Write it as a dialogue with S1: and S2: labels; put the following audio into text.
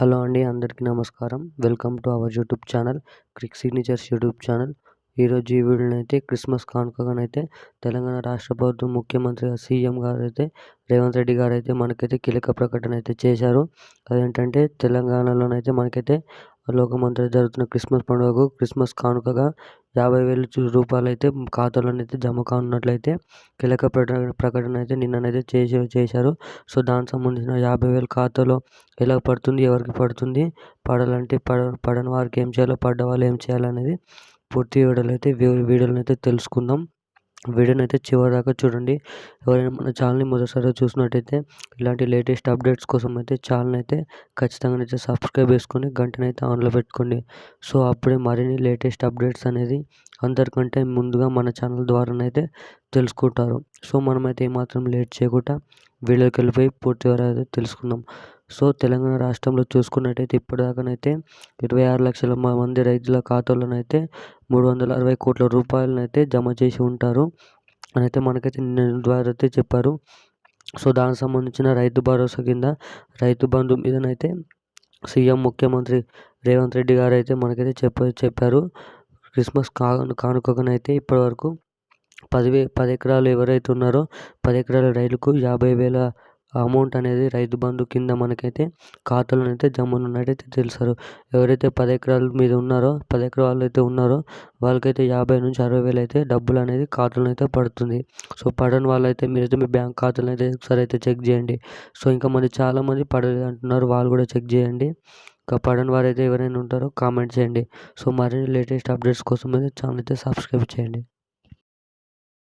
S1: Hello అండి, అందరికీ నమస్కారం. Welcome to our YouTube channel, Crick signatures YouTube channel. ఈరోజు ఈ వీడియోనైతే క్రిస్మస్ కానుకగానైతే తెలంగాణ రాష్ట్ర ప్రభుత్వం ముఖ్యమంత్రిగా సీఎం గారైతే రేవంత్ రెడ్డి గారైతే మనకైతే కీలక ప్రకటన అయితే చేశారు. అదేంటంటే తెలంగాణలోనైతే మనకైతే లోకమంతా జరుగుతున్న క్రిస్మస్ పండుగకు క్రిస్మస్ కానుకగా 50,000 రూపాయలైతే ఖాతాలోనైతే జమ కానున్నట్లయితే కీలక ప్రకటన అయితే నిన్ననైతే చేశారు. సో దానికి సంబంధించిన 50,000 ఖాతాలో ఎలా పడుతుంది, ఎవరికి పడుతుంది, పడాలంటే పడని వారికి ఏం చేయాలో, పడ్డ వాళ్ళు ఏం చేయాలనేది పూర్తి వీడియోలో అయితే తెలుసుకుందాం. వీడియోని అయితే చివరి దాకా చూడండి. ఎవరైనా మన ఛానల్ని మొదటిసారిగా చూసినట్టయితే ఇలాంటి లేటెస్ట్ అప్డేట్స్ కోసం అయితే ఛానల్ అయితే ఖచ్చితంగా అయితే సబ్స్క్రైబ్ చేసుకొని గంటనైతే ఆన్లో పెట్టుకోండి. సో అప్పుడే మరిన్ని లేటెస్ట్ అప్డేట్స్ అనేది అందరికంటే ముందుగా మన ఛానల్ ద్వారానైతే తెలుసుకుంటారు. సో మనమైతే ఏమాత్రం లేట్ చేయకుండా వీడియోకి వెళ్ళిపోయి పూర్తి వరకు అయితే తెలుసుకుందాం. సో తెలంగాణ రాష్ట్రంలో చూసుకున్నట్టయితే ఇప్పటిదాకానైతే 26 లక్షల మంది రైతుల ఖాతాలోనైతే 360 కోట్ల రూపాయలనైతే జమ చేసి ఉంటారు అని అయితే మనకైతే నిన్న ద్వారా అయితే చెప్పారు. సో దానికి సంబంధించిన రైతు భరోసా కింద రైతు బంధు మీదనైతే సీఎం ముఖ్యమంత్రి రేవంత్ రెడ్డి గారు అయితే మనకైతే చెప్పారు. క్రిస్మస్ కానుకగానైతే ఇప్పటివరకు 10 ఎకరాలు ఎవరైతే ఉన్నారో 10 ఎకరాల రైతులకు 50,000 అమౌంట్ అనేది రైతు బంధు కింద మనకైతే ఖాతాలోనైతే జమ ఉన్నట్టయితే తెలుసారు. ఎవరైతే 10 ఎకరాల మీద ఉన్నారో 10 ఎకరాల వాళ్ళు అయితే ఉన్నారో వాళ్ళకైతే 50,000 నుంచి 60,000 అయితే డబ్బులు అనేది ఖాతాలో అయితే పడుతుంది. సో పడని వాళ్ళైతే మీరైతే మీ బ్యాంక్ ఖాతాలో అయితే ఒకసారి అయితే చెక్ చేయండి. సో ఇంకా చాలామంది పడలేదు అంటున్నారు, వాళ్ళు కూడా చెక్ చేయండి. ఇంకా పడని వారైతే ఎవరైనా ఉంటారో కామెంట్ చేయండి. సో మరిన్ని లేటెస్ట్ అప్డేట్స్ కోసం అయితే ఛానల్ అయితే సబ్స్క్రైబ్ చేయండి.